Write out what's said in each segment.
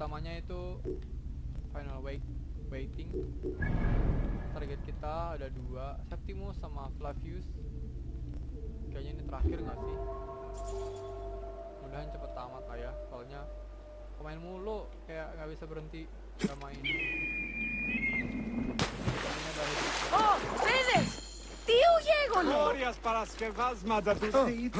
utamanya itu final waiting. Target kita ada 2, Septimus sama Flavius. Kayaknya ini terakhir nggak sih? Mudahan cepet tamat lah ya, soalnya pemain mulu kayak nggak bisa berhenti nggak main. Oh, Finish! Tío Diego! Glorias para skevazma da dusit.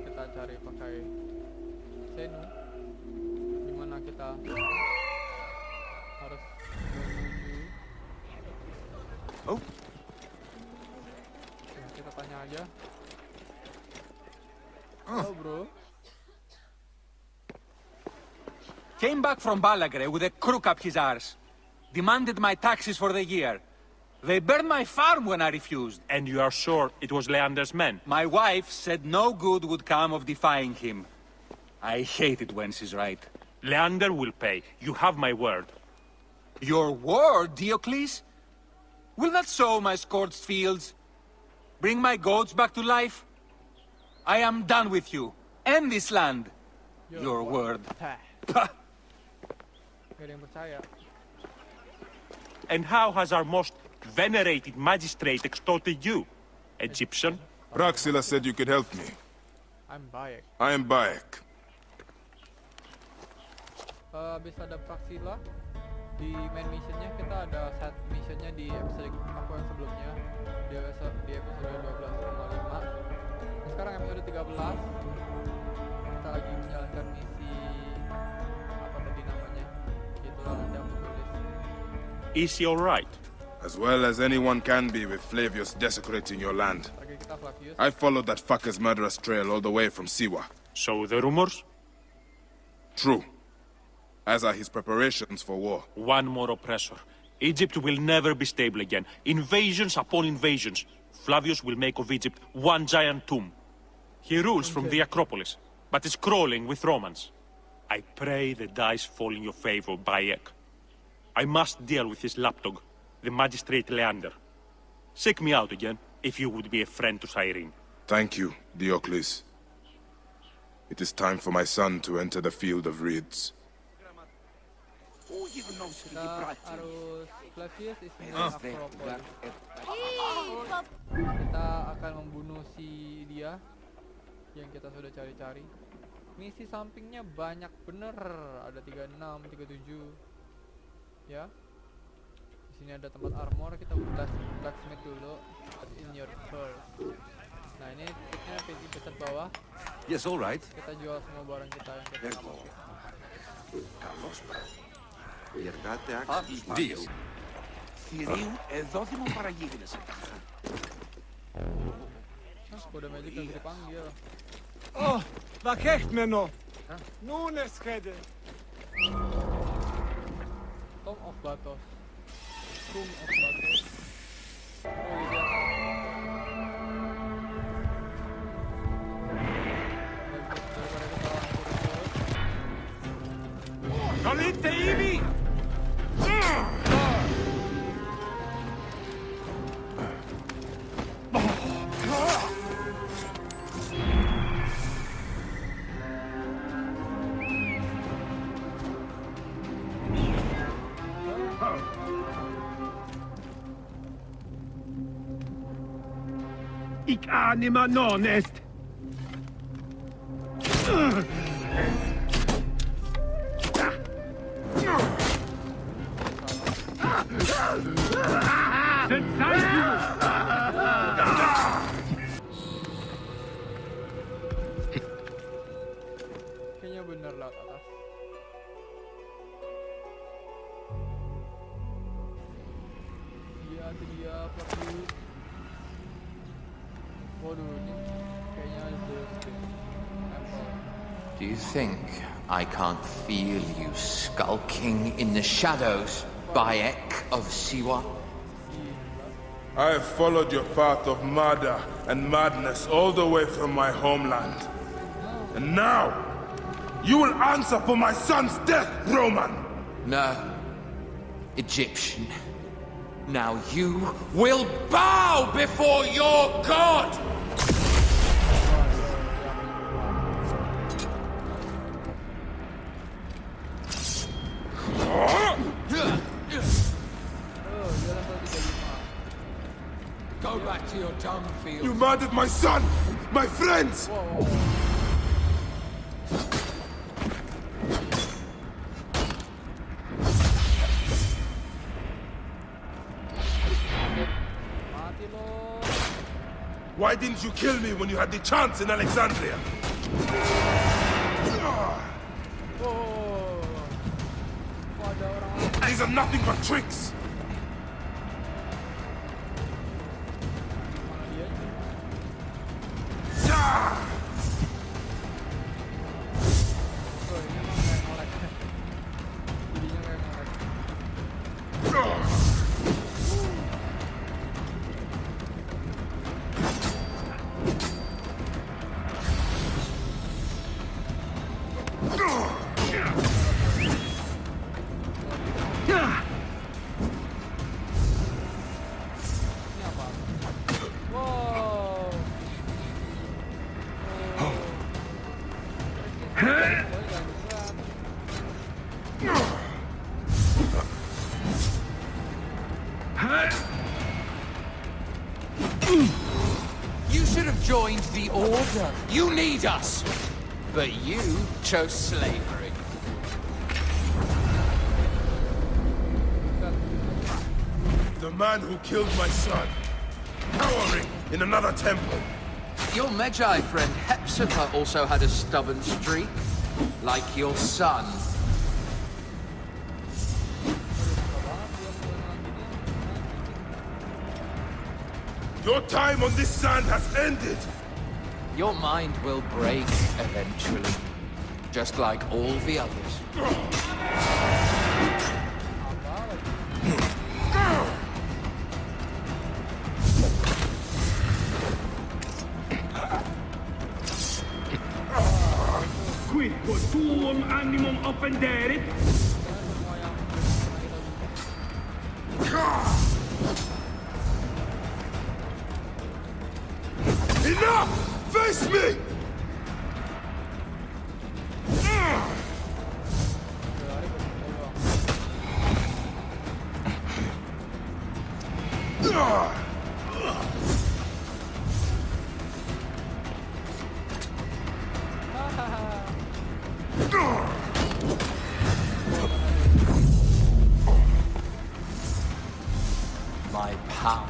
Kita cari pakai sini. Dimana kita harus menuju. Oh. Kita tanya aja. Halo bro. Came back from Balagre with a crook up his arse. Demanded my taxes for the year. They burned my farm when I refused. And you are sure it was Leander's men? My wife said no good would come of defying him. I hate it when she's right. Leander will pay. You have my word. Your word, Diocles? Will that sow my scorched fields? Bring my goats back to life? I am done with you. And this land. Your word. Pah! Gak ada yang percaya. And how has our most venerated magistrate extorted you, Egyptian? Praxila said you could help me. I'm Bayek. I am Bayek. Habis ada Praxila di main missionnya, kita ada side missionnya di episode aku yang sebelumnya di episode 12.5. Sekarang episode 13 kita lagi menjalankan misi apa tadi namanya, itulah nanti aku tulis. Is he alright? As well as anyone can be with Flavius desecrating your land. Target kita Flavius. I followed that fucker's murderous trail all the way from Siwa. So the rumors? True. As are his preparations for war. One more oppressor. Egypt will never be stable again. Invasions upon invasions. Flavius will make of Egypt one giant tomb. He rules from the Acropolis, but is crawling with Romans. I pray the dice fall in your favor, Bayek. I must deal with his lapdog, the magistrate Leander. Seek me out again, if you would be a friend to Cyrene. Thank you, Diocles. It is time for my son to enter the field of reeds. Kita harus Flavius is in the Acropolis. Kita akan membunuh si dia yang kita sudah cari-cari. Misi sampingnya banyak bener, ada 36, 37. Ya. Di sini ada tempat armor, kita blacksmith dulu. What's in your purse? Nah, ini tipnya di pesan bawah. Yes, all right. Kita jual semua barang kita yang kita pakai. Deal. Θηρίου, εδώ δημοπαραγγείλες. Udah magic yang dipanggil. Oh, wat krijgt men nog? Nun es redden. Tom of Batos. Tomb of Batos. Oh iya. Salite, Ivy! Ik anima non est. Kayaknya bener laut atas. Iya, itu dia Flavius. Waduh, ini kayaknya ada Apple. Do you think I can't feel you skulking in the shadows, Bayek of Siwa? I have followed your path of murder and madness all the way from my homeland. And now, you will answer for my son's death, Roman! No, Egyptian. Now you will bow before your god! to your tongue, Field. You murdered my son! My friends! Mati lo. Why didn't you kill me when you had the chance in Alexandria? Oh. Kok ada orang. These are nothing but tricks! Mana dia? Ah! Oh, ini emang kayak ngelek. Jadinya kayak ngelek. Ini apa? Wow. You should have joined the Order. You need us. But you chose slavery. The man who killed my son, cowering in another temple. Your Magi friend Hepzibah also had a stubborn streak, like your son. Your time on this sand has ended. Your mind will break eventually, just like all the others. Quid tuum animum offenderit? Enough! Face me! My power.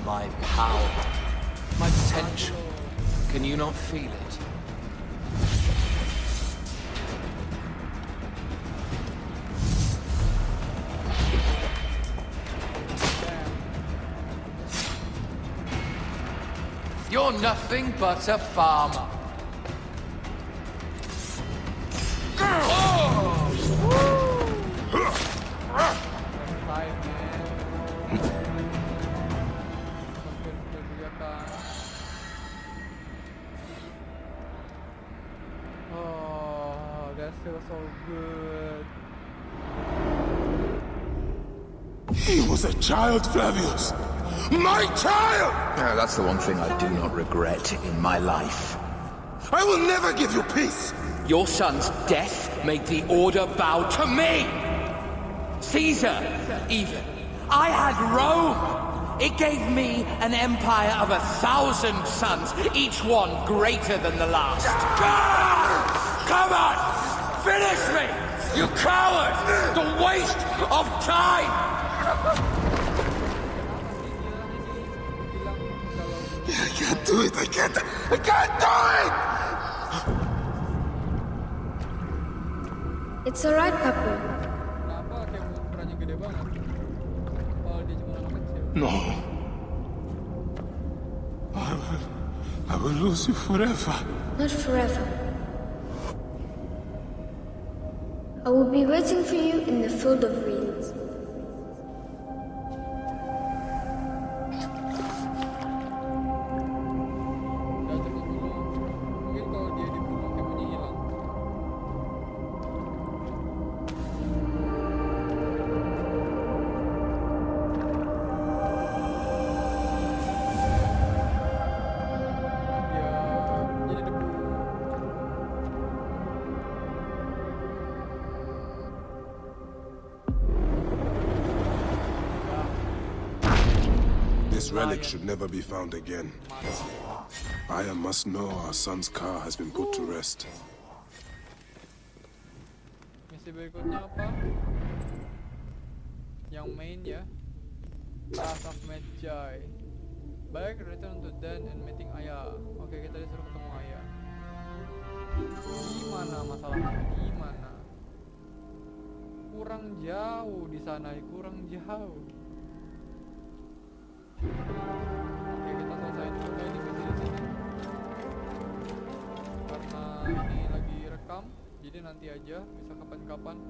My power. My potential. Can you not feel it? You're nothing but a farmer. Oh, that feels so good. He was a child, Flavius! My child! Yeah, that's the one thing I do not regret in my life. I will never give you peace! Your son's death made the Order bow to me! Caesar, even. I had Rome! It gave me an empire of 1,000 sons, each one greater than the last. Come on! Finish me! You coward! The waste of time! I can't do it, I can't do it! It's alright, Papa. Kenapa kayak ukurannya gede banget? Kalau dia cuma anak kecil. No. I will lose you forever. Not forever. I will be waiting for you in the field of reeds. Udah cepet dulu. Mungkin kalau dia dibunuh kemunya hilang. Dia jadi debu. This relic should never be found again. Aya must know our son's car has been put to rest. Misi berikutnya apa? Yang main ya. Task of Magi. Baik, return to Dan and meeting Aya. Oke, kita disuruh ketemu Aya. Gimana masalahnya? Gimana? Kurang jauh di sana, kurang jauh. Oke, kita selesaiin dulu ini misi di sini. Karena ini lagi rekam, jadi nanti aja, bisa kapan-kapan.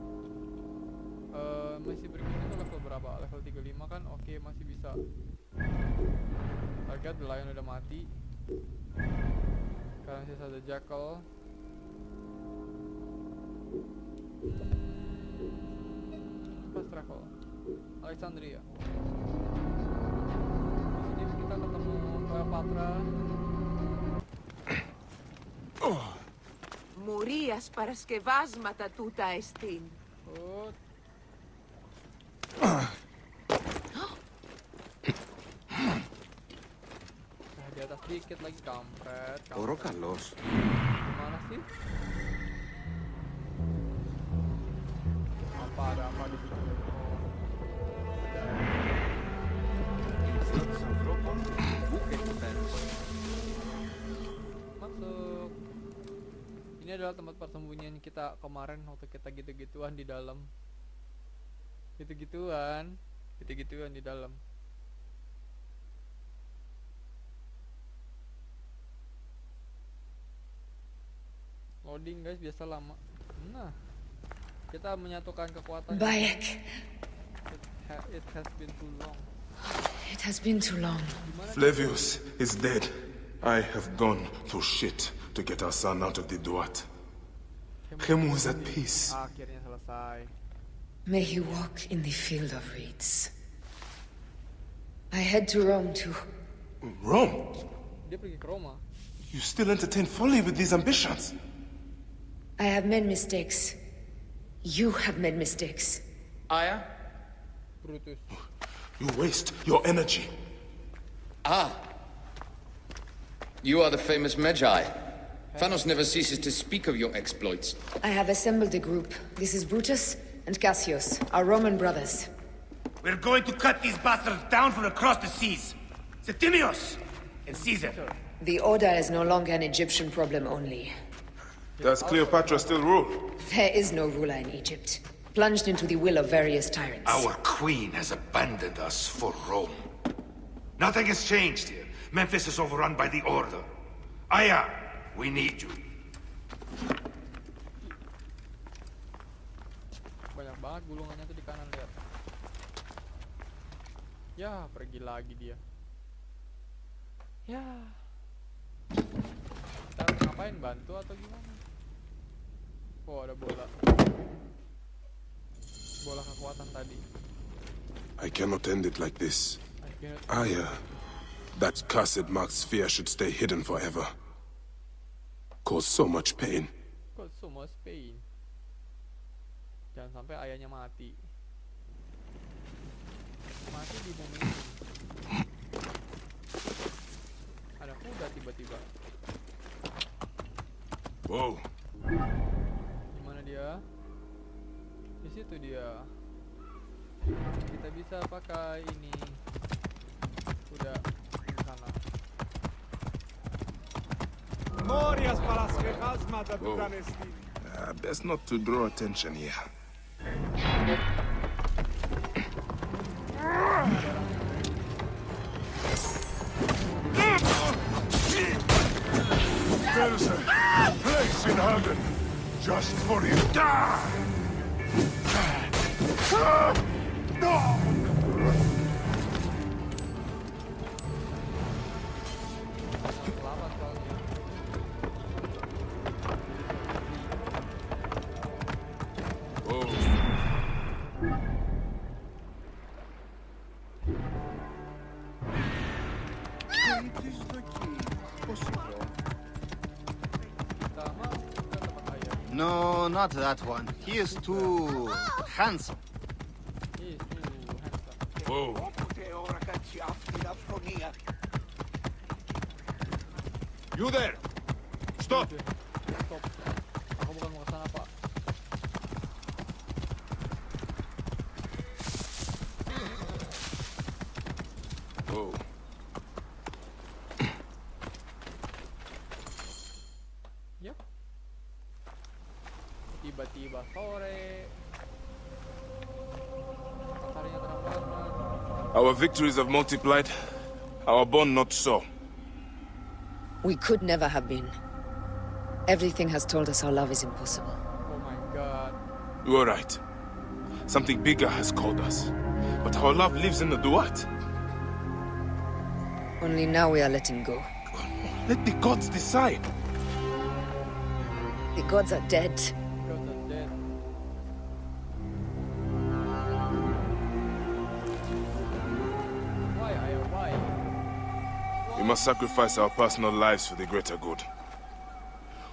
Misi berikutnya itu level berapa? Level 35 kan? Oke, masih bisa. Target lain udah mati. Sekarang sisa ada Jackal. Fast travel Alexandria. Di sini kita ketemu Cleopatra. Μουρίας παρασκευάσματα τούτα εστίν. Oh. Nah, di atas dikit lagi kampret. Oro kalos. Gimana sih? Ada apa di situ? Masuk. Ini adalah tempat persembunyian kita kemarin waktu kita gitu-gituan di dalam. Gitu-gituan di dalam. Loading guys, biasa lama. Nah, kita menyatukan kekuatan. Bayek. It has been too long. It has been too long. Flavius is dead. I have gone through shit to get our son out of the Duat. Hemu is at peace. Akhirnya selesai. May he walk in the field of reeds. I head to Rome too. Rome? Dia pergi ke Roma. You still entertain folly with these ambitions? I have made mistakes. You have made mistakes. Aya? Brutus. You waste your energy. Ah. You are the famous Magi. Thanos never ceases to speak of your exploits. I have assembled a group. This is Brutus and Cassius, our Roman brothers. We're going to cut these bastards down from across the seas. Septimius and Caesar. The Order is no longer an Egyptian problem only. Does Cleopatra still rule? There is no ruler in Egypt, plunged into the will of various tyrants. Our queen has abandoned us for Rome. Nothing has changed here. Memphis is overrun by the Order. Aya, we need you. Banyak banget gulungannya tuh di kanan, lihat. Ya, pergi lagi dia. Ya. Kita harus ngapain, bantu atau gimana? Oh, ada bola. Bola kekuatan tadi. I cannot end it like this. Akhirnya Aya, that cursed marked sphere should stay hidden forever. Cause so much pain. kok semua Spain. Jangan sampai ayahnya mati. Mati di bumi ini. Ada kuda tiba-tiba. Whoa. Gimana dia? Di situ dia. Kita bisa pakai ini. Kuda di sana. Morias παρασκευάσματα του Whoa. Δανεστή. Best not to draw attention here. There's a place in heaven just for you. No! Selamat soalnya. Oh. Tamat, kita dapat ayah. No, not that one. He is too handsome. Ih, handsome. Whoa. Όποτε ώρα κατσιάφτει να φωνεί You there! Stop! Stop. Aku bukan mau kesana, Pak. Oh. Yap. Tiba-tiba sore. Mataharinya terang banget. Our victories have multiplied, our bond not so. We could never have been. Everything has told us our love is impossible. Oh my god. You are right. Something bigger has called us. But our love lives in the duat. Only now we are letting go. Let the gods decide. The gods are dead. Gods are dead. Why, Aya? Why? We must sacrifice our personal lives for the greater good.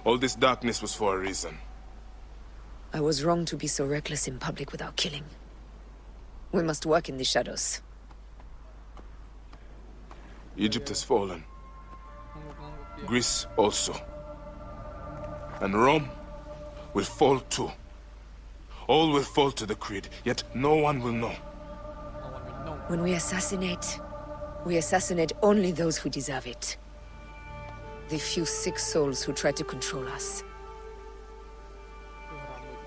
All this darkness was for a reason. I was wrong to be so reckless in public without killing. We must work in the shadows. Egypt has fallen. Ngangguk-ngangguk dia. Greece also. And Rome will fall too. All will fall to the creed, yet no one will know. No one will know. When we assassinate only those who deserve it. The few sick souls who try to control us.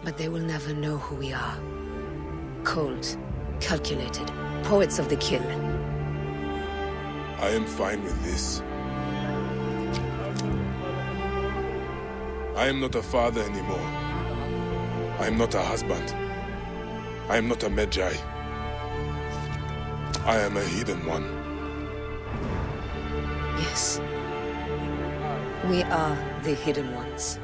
But they will never know who we are. Cold, calculated, poets of the kill. I am fine with this. I am not a father anymore. I am not a husband. I am not a Magi. I am a hidden one. Yes. We are the hidden ones.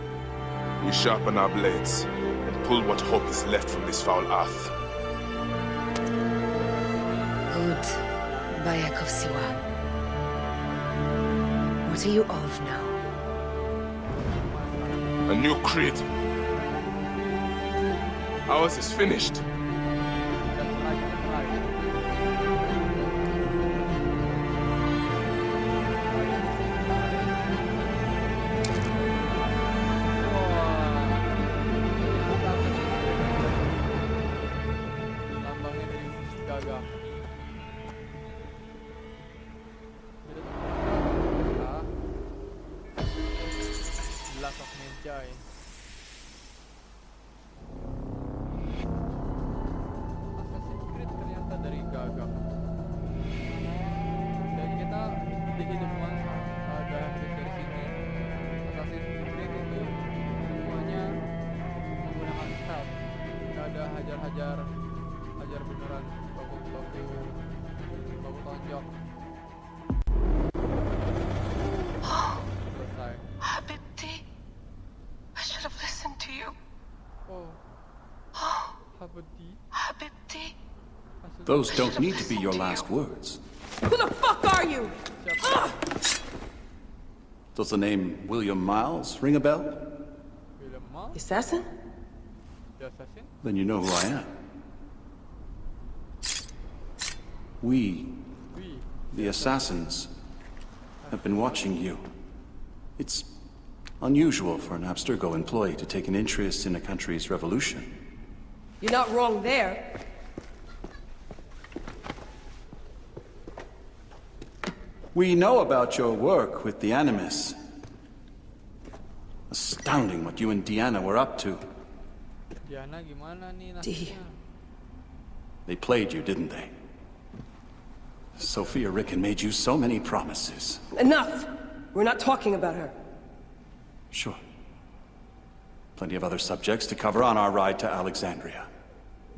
We sharpen our blades and pull what hope is left from this foul earth. Good. Bayak of Siwa. What are you of now? A new creed. Ours is finished. That's right, that's right. Lambangnya dari gagah. Glass of Magi. Assassin's Creed ternyata dari gagah. Dan kita di hidup masa ada dari sini. Assassin's Creed itu semuanya menggunakan stealth. Gak ada hajar beneran baku tonjok. Selesai. Habibti, I should have listened to you. Oh. Habibti. Habibti. Those don't need to be your last words. Who the fuck are you? Does the name William Miles ring a bell? William Miles? Assassin? The assassin? Then you know who I am. We, the assassins, have been watching you. It's unusual for an Abstergo employee to take an interest in a country's revolution. You're not wrong there. We know about your work with the Animus. Astounding what you and Diana were up to. Diana gimana nih Di. nasibnya? They played you, didn't they? Sophia Ricken made you so many promises. Enough! We're not talking about her. Sure. Plenty of other subjects to cover on our ride to Alexandria.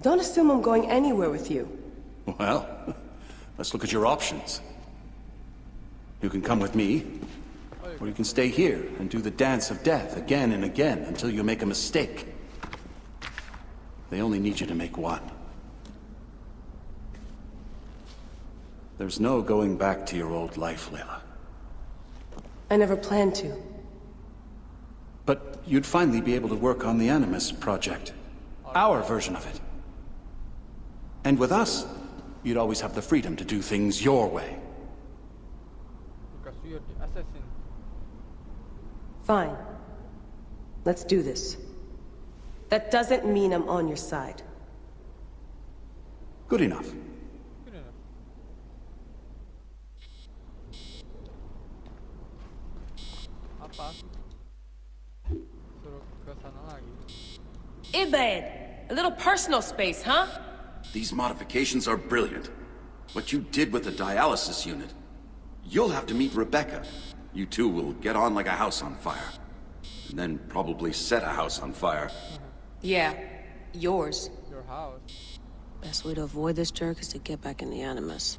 Don't assume I'm going anywhere with you. Well, let's look at your options. You can come with me, or you can stay here and do the dance of death again and again until you make a mistake. They only need you to make one. There's no going back to your old life, Layla. I never planned to. But you'd finally be able to work on the Animus project. Our version of it. And with us, you'd always have the freedom to do things your way. Because we are the assassin. Fine. Let's do this. That doesn't mean I'm on your side. Good enough. Good enough. Apa? Suruh ke sana lagi. Ibad! A little personal space, huh? These modifications are brilliant. What you did with the dialysis unit. You'll have to meet Rebecca. You two will get on like a house on fire. And then probably set a house on fire. Yeah, yours. Your house. Best way to avoid this jerk is to get back in the Animus.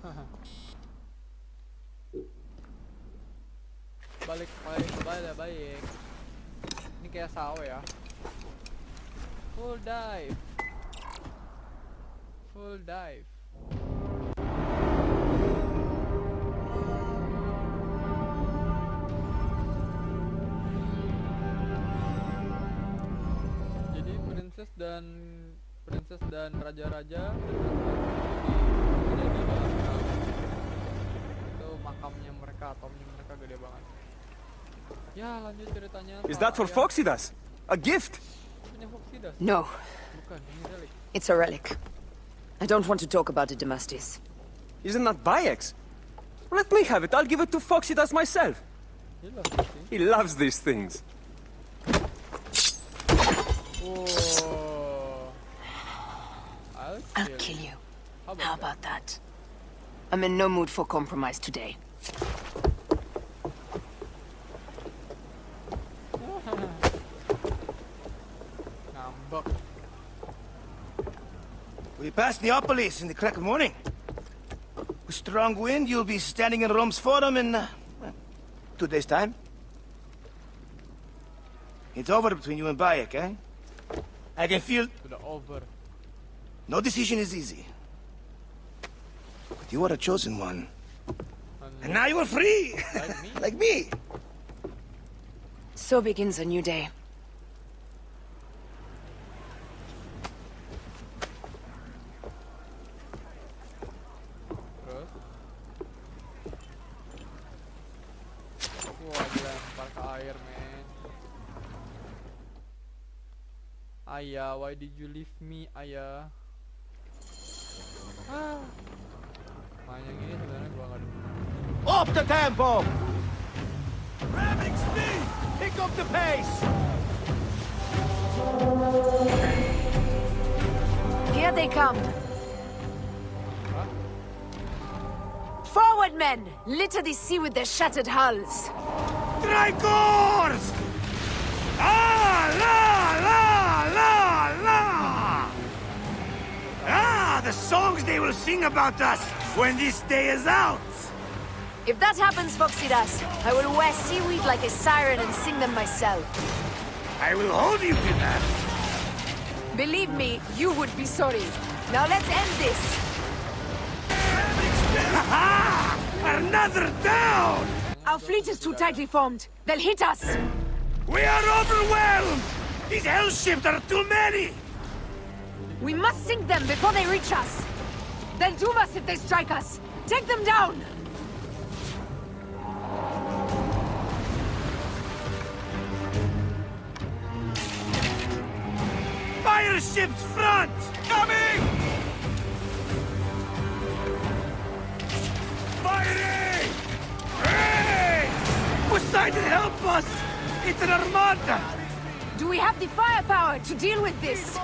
Balik. Ini kayak sawo ya. Full dive. Full dive. Jadi princess dan raja-raja ada di dalam itu makamnya mereka, tomnya mereka gede banget. Ya, lanjut ceritanya. Is that for Foxidas? A gift? Punya Foxidas? No. Bukan, ini relic. It's a relic. I don't want to talk about it, Damastis. Isn't that Bayek's? Let me have it. I'll give it to Foxidas myself. He loves these things. Oh. I'll kill you. How about that? I'm in no mood for compromise today. We pass Neapolis in the crack of morning. With strong wind, you'll be standing in Rome's Forum in, 2 days' time. It's over between you and Bayek, eh? I can feel... Over. No decision is easy. But you are a chosen one. And now you are free! Like me? Like me! So begins a new day. Ayah, why did you leave me, Ayah? Main yang ini sebenarnya gua nggak demen. Up the tempo! Ramming speed! Pick up the pace! Here they come. Forward, men! Litter the sea with their shattered hulls. Tricors! Ah, la, la, la, la! Ah, the songs they will sing about us when this day is out! If that happens, Foxidas, I will wear seaweed like a siren and sing them myself. I will hold you to that. Believe me, you would be sorry. Now let's end this. Another down! Our fleet is too tightly formed. They'll hit us. We are overwhelmed! These hell ships are too many! We must sink them before they reach us. They'll doom us if they strike us. Take them down! Fire ships front! Coming! Firing! Hey! Poseidon, help us! It's an armada! Do we have the firepower to deal with this?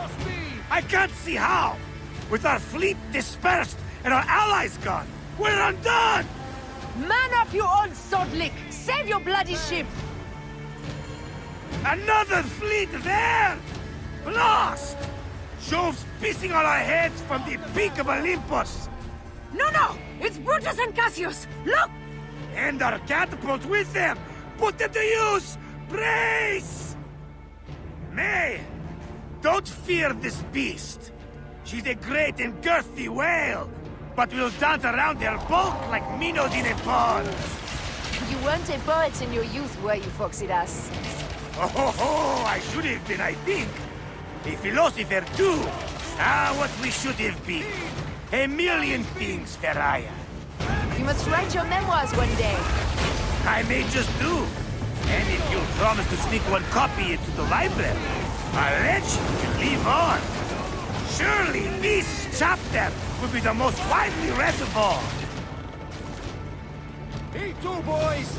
I can't see how! With our fleet dispersed and our allies gone, we're undone! Man up, you old sodlick! Save your bloody ship! Another fleet there! Blast! Jove's pissing on our heads from the peak of Olympus! No, no! It's Brutus and Cassius! Look! And our catapults with them! Put them to use! Brace! May! Don't fear this beast! She's a great and girthy whale, but will dance around their bulk like minnows in a pond! You weren't a poet in your youth, were you, Foxidas? Oh, I should have been, I think. A philosopher, too. Ah, what we should have been. A million things, Ferraya. You must write your memoirs one day. I may just do. And if you'll promise to sneak one copy into the library, I'll let you live on. Surely this chapter will be the most widely read of all. Me too, boys!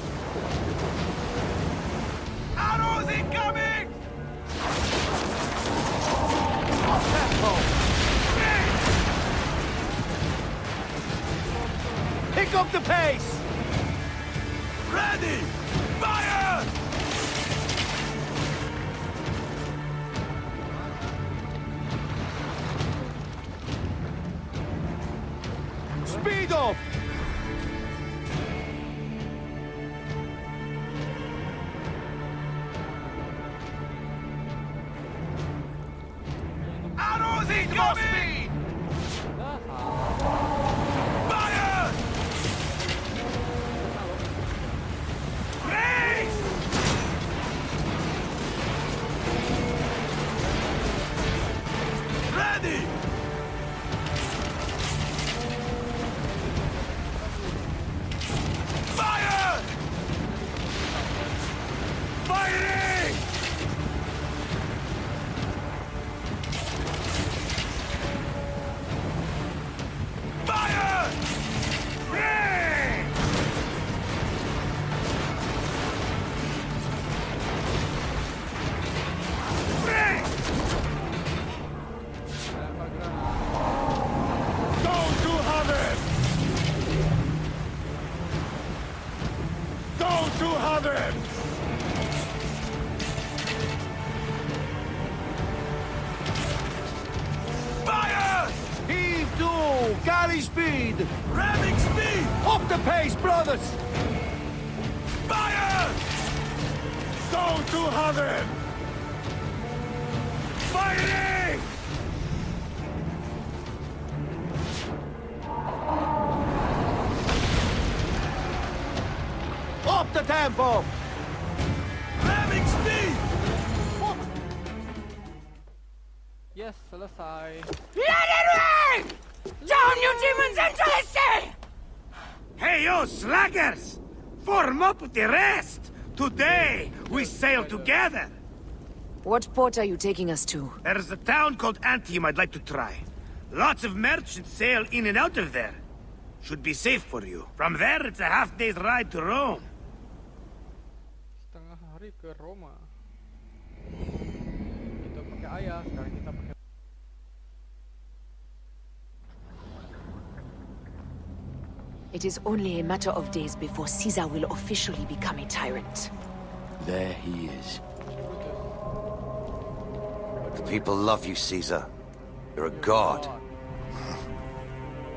Arrows incoming! Pick up the pace! Ready! Fire! Speed up! Arrows incoming! Fire! Race! Ready! Fire! Firing! Fire! Race! Race! Don't do harvest! Don't do harvest! Fire! Heave to! Carry speed! Ramming speed! Up the pace, brothers! Fire! Don't do harvest! Firing! Up the tempo! Ramming speed! Yes, selesai. Let it rain! Down, you demons, into the sea! Hey, you slackers! Form up with the rest! Today, we sail together! What port are you taking us to? There's a town called Antium I'd like to try. Lots of merchants sail in and out of there. Should be safe for you. From there, it's a half-day's ride to Rome. Setengah hari ke Roma. Kita pakai ayah, sekarang kita pakai. It is only a matter of days before Caesar will officially become a tyrant. There he is. The people love you, Caesar. You're a god.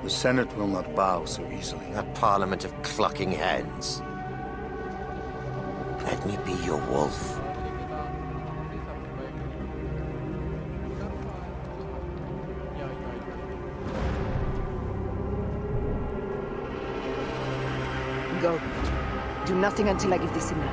The Senate will not bow so easily. That parliament of clucking hens. Let me be your wolf. Go. Do nothing until I give the signal.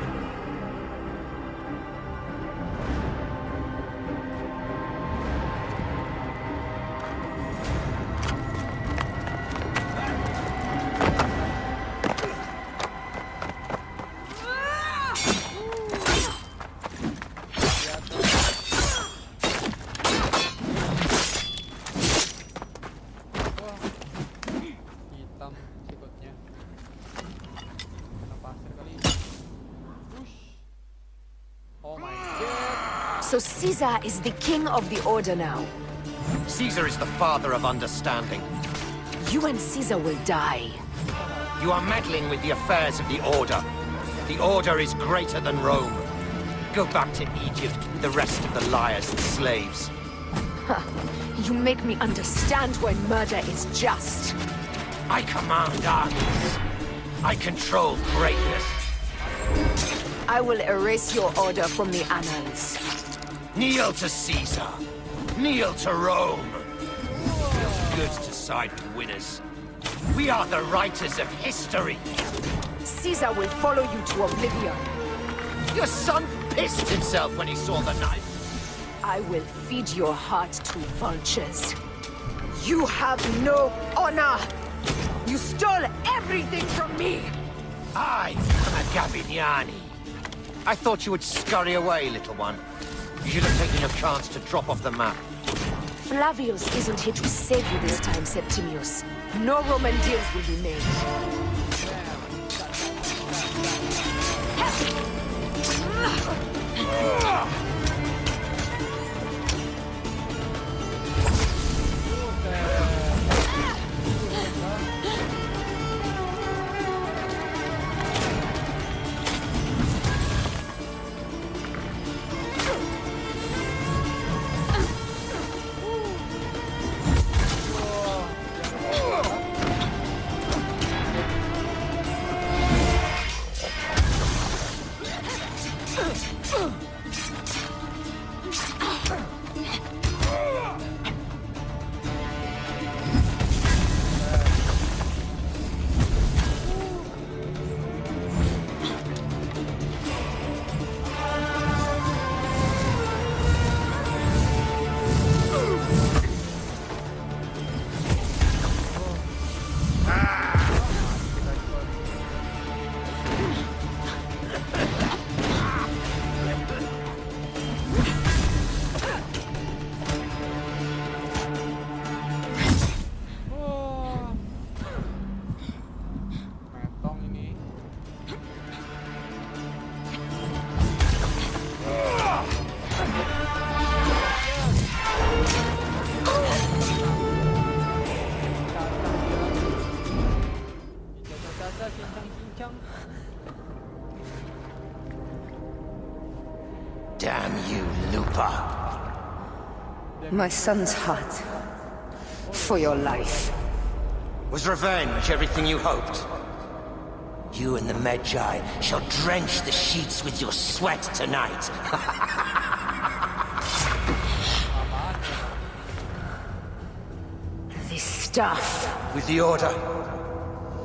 Hitam sikutnya. Kena pasir kali. Push. Oh my god. So Caesar is the king of the Order now. Caesar is the father of understanding. You and Caesar will die. You are meddling with the affairs of the Order. The Order is greater than Rome. Go back to Egypt with the rest of the liars and slaves. Huh. You make me understand why murder is just. I command armies. I control greatness. I will erase your order from the annals. Kneel to Caesar. Kneel to Rome. Feels good to side with winners. We are the writers of history. Caesar will follow you to oblivion. Your son pissed himself when he saw the knife. I will feed your heart to vultures. You have no honor! You stole everything from me! I am a Gabignani. I thought you would scurry away, little one. You should have taken your chance to drop off the map. Flavius isn't here to save you this time, Septimius. No Roman deals will be made. Damn you, Lupa. My son's heart. For your life. Was revenge everything you hoped? You and the Magi shall drench the sheets with your sweat tonight. This stuff. With the Order,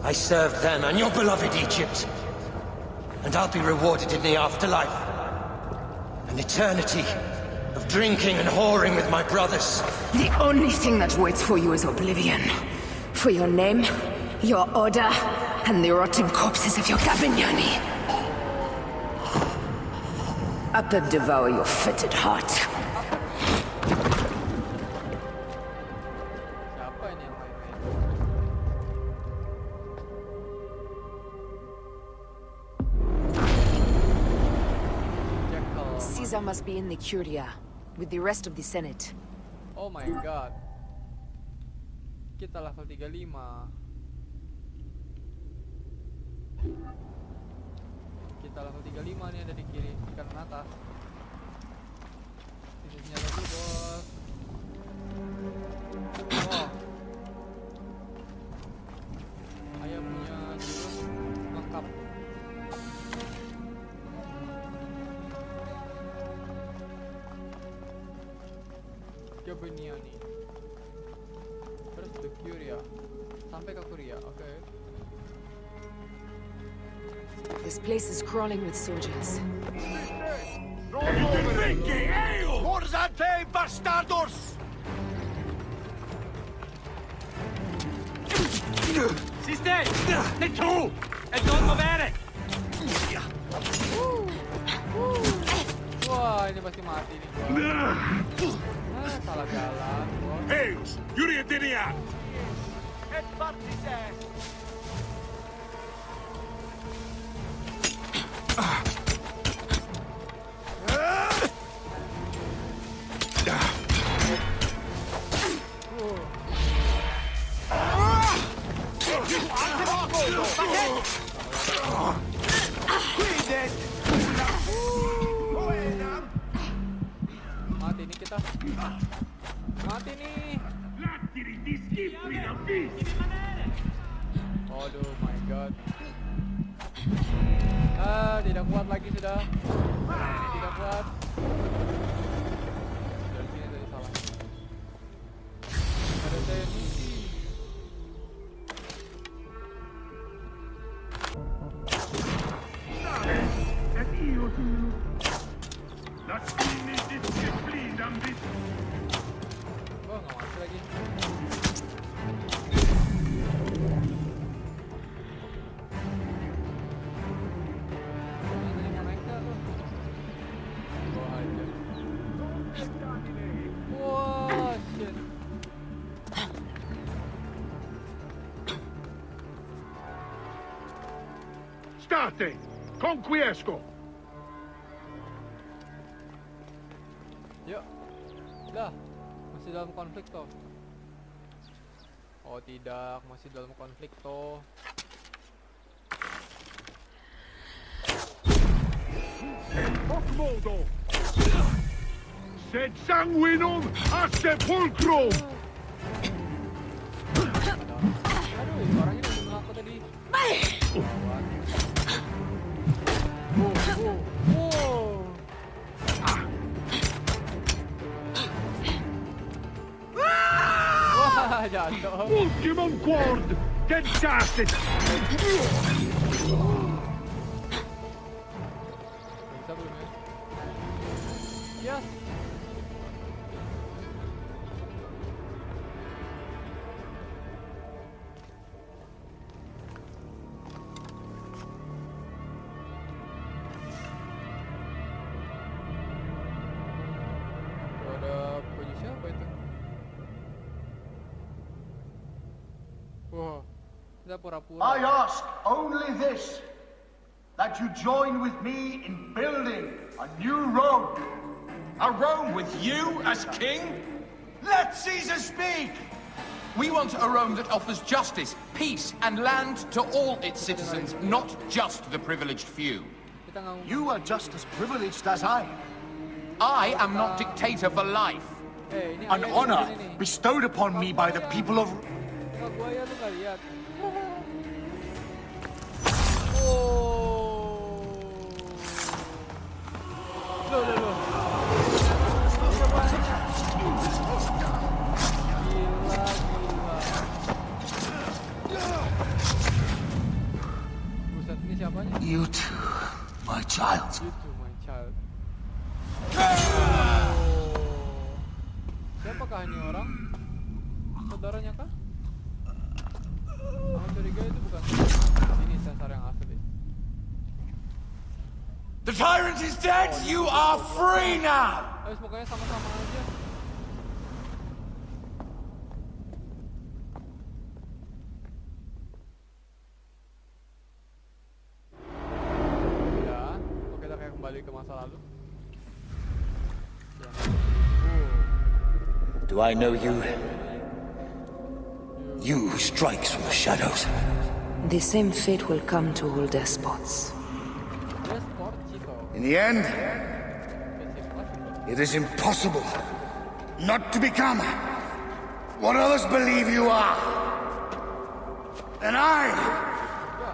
I served them and your beloved Egypt. And I'll be rewarded in the afterlife. An eternity of drinking and whoring with my brothers. The only thing that waits for you is oblivion. For your name, your order, and the rotting corpses of your Gabignani. Up and devour your fetid heart. Caesar must be in the Curia, with the rest of the Senate. Oh my god. Kita level 35. Kita level 35 nih, ada di kiri, di kanan atas. Finisnya lagi, bos. Oh. Ayah punya jurus lengkap. Gabignani. Terus the Curia. Sampai ke Curia, oke. This place is crawling with soldiers. Morzate bastardos! Siste! Ne tu! E non muovere! Wah, ini pasti mati nih. Salah jalan. Eus! Yuri Etinia! Et partite! Mati nih kita. Mati nih. Aduh, my god. Tidak kuat lagi sudah. Tidak kuat. Dari sini tadi salah. Ada teknisi. Oh, nggak mati lagi. Mana tadi mau naik nggak tuh? Aspettate! Conquiesco! Yuk. Lah, masih dalam konflik toh. Oh tidak, masih dalam konflik toh. Hoc modo! Sed sanguinum a sepulcrum! Aduh, orangnya udah ngaku tadi. Wah, jatuh. Ultimum quord! Tentate! Bisa belum ya? Yes. Ada baju siapa itu? Wah, kita pura-pura. I ask only this, that you join with me in building a new Rome. A Rome with you as king? Let Caesar speak! We want a Rome that offers justice, peace, and land to all its citizens, not just the privileged few. You are just as privileged as I am. I am not dictator for life. An honor bestowed upon me by the people of... Buaya tuh nggak lihat. Oh. Loh. Gila. Buset, ini siapanya? You too, my child. You too, my child. Siapakah ini orang? Saudaranya kah? Aku curiga itu bukan. Ini sensor yang asli. The tyrant is dead! You are free now! Ayo pokoknya sama-sama aja. Ya, oke kita kayak kembali ke masa lalu. Do I know you? You who strikes from the shadows. The same fate will come to all despots. In the end, it is impossible not to become what others believe you are. And I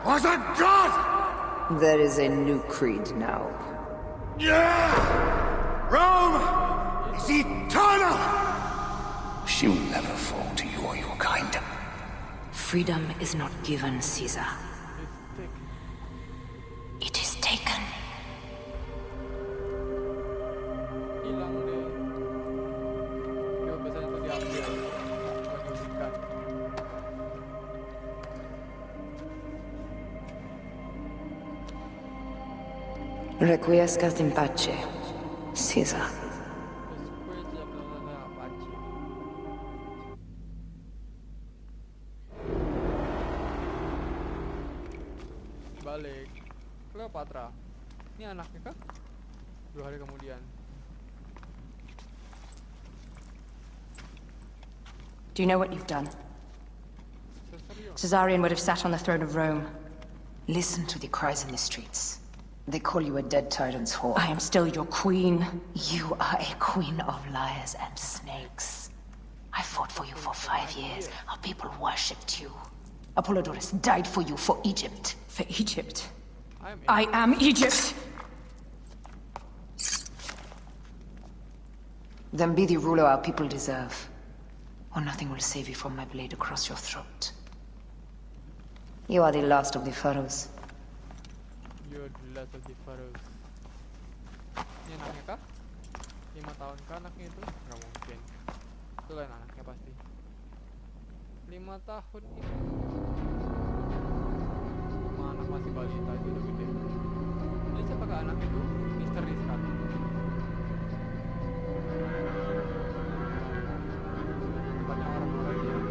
was a god! There is a new creed now. Yeah! Rome is eternal! She will never fall to you or your kind. Freedom is not given, Caesar. It is taken. Hilang deh. Kebebasan itu diambil. Diberikan. Requiescat in pace, Caesar. Balik. Cleopatra. Ini anaknya kah? 2 hari kemudian. Do you know what you've done? Caesarion would have sat on the throne of Rome. Listen to the cries in the streets. They call you a dead tyrant's whore. I am still your queen. You are a queen of liars and snakes. I fought for you for 5 years. Our people worshipped you. Apollodorus died for you, for Egypt. For Egypt? I am Egypt! Then be the ruler our people deserve. Or nothing will save you from my blade across your throat. You are the last of the pharaohs. You're the last of the pharaohs. Ini anaknya kah? 5 tahun kah anaknya itu? Nggak mungkin. Itu lain anaknya pasti. 5 tahun ini. Cuma anak masih balita itu udah gede. Jadi siapakah anak itu? Misteri sekali. Banyak orang-orang yang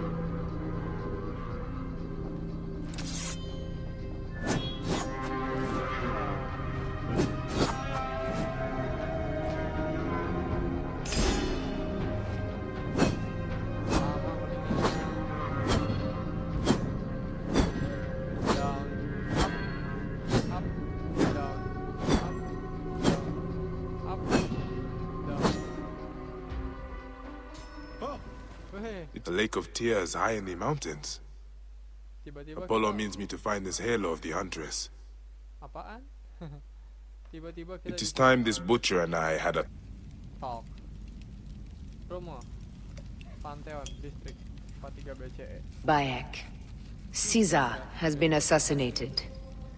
It's a lake of tears high in the mountains. Tiba-tiba Apollo kita- means me to find this halo of the Huntress. Apaan? Tiba-tiba kita It is di- time this butcher and I had a talk. Romo, Pantheon District 43 BCE. Bayek. Caesar has been assassinated.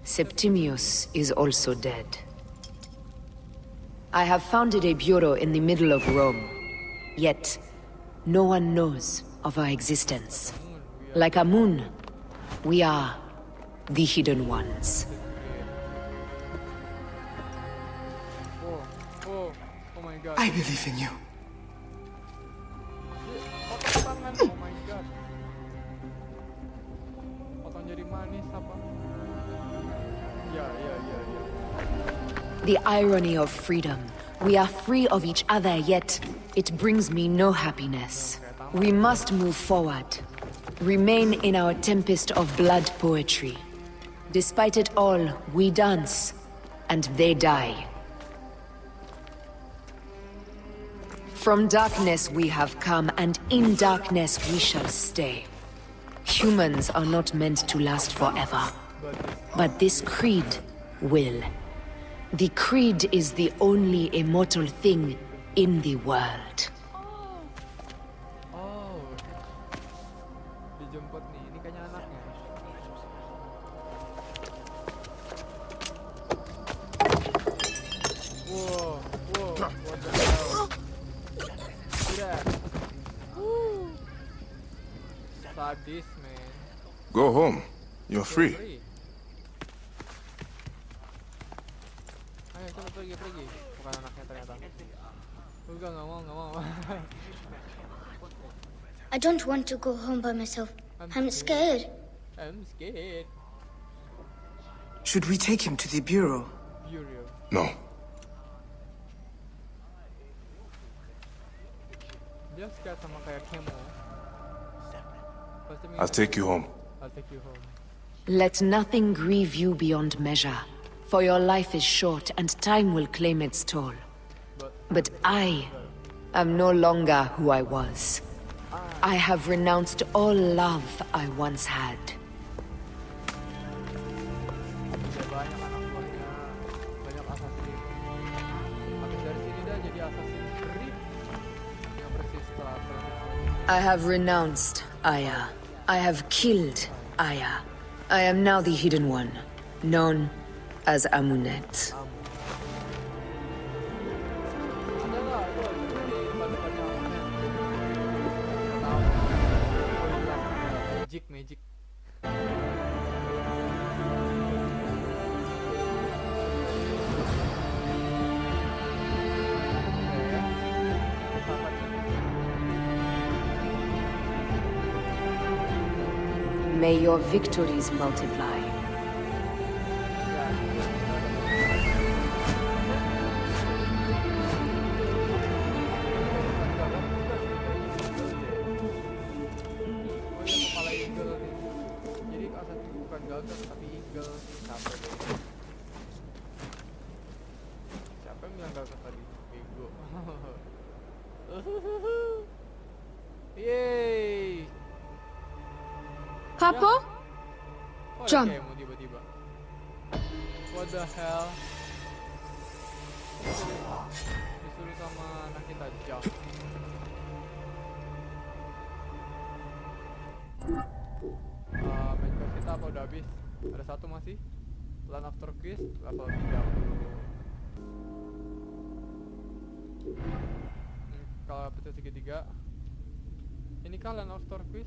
Septimius is also dead. I have founded a bureau in the middle of Rome. Yet, no one knows of our existence. Like a moon, we are the hidden ones. Oh my god. I believe in you. Potong tangan, oh my god. Potong jadi manis apa? Ya. The irony of freedom. We are free of each other, yet it brings me no happiness. We must move forward. Remain in our tempest of blood poetry. Despite it all, we dance, and they die. From darkness we have come, and in darkness we shall stay. Humans are not meant to last forever, but this creed will. The creed is the only immortal thing in the world. Oh. Dijemput nih, ini kayaknya anaknya. Wow, what the hell? Udah. Sadis, man. Go home. You're free. Ayo, coba pergi. Bukan anaknya ternyata. Enggak mau. I don't want to go home by myself. I'm scared. I'm scared. Should we take him to the bureau? No. Dia scared sama kayak Kemo. Pasti I'll take you home. I'll take you home. Let nothing grieve you beyond measure, for your life is short and time will claim its toll. But I am no longer who I was. I have renounced all love I once had. Banyak anak buahnya, banyak assassin. Habis dari sini dah jadi assassin Creed. Yang persis setelah I have renounced Aya. I have killed Aya. I am now the Hidden One, known as Amunet. Magic. May your victories multiply. Kepala eagle nih. Jadi assassin bukan gagak tapi eagle. Capek deh. Siapa yang bilang gagak tadi? Bego. Yeay. Papa? Oh, Jump. ada Kemo tiba-tiba. What the hell? Disuruh sama anak kita jump. Main quest kita apa udah habis? Ada satu masih. Land after quiz level 30. Kalau episode segitiga. Ini kan land after quiz.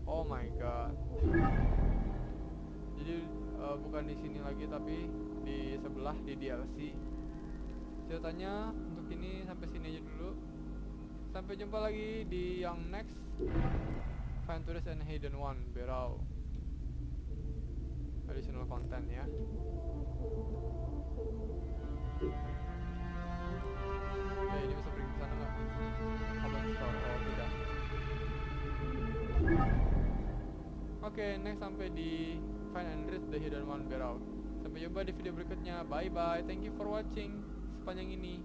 Oh my god. Jadi bukan di sini lagi tapi di sebelah di DLC. Ceritanya untuk ini sampai sini aja dulu. Sampai jumpa lagi di yang next. Find Tourist and Hidden One Berau. Additional content ya. Ya ini bisa pergi ke sana nggak? Abang store oh tidak. Oke, next sampai di Find and Reach the Hidden One Berau. Sampai jumpa di video berikutnya. Bye bye. Thank you for watching sepanjang ini.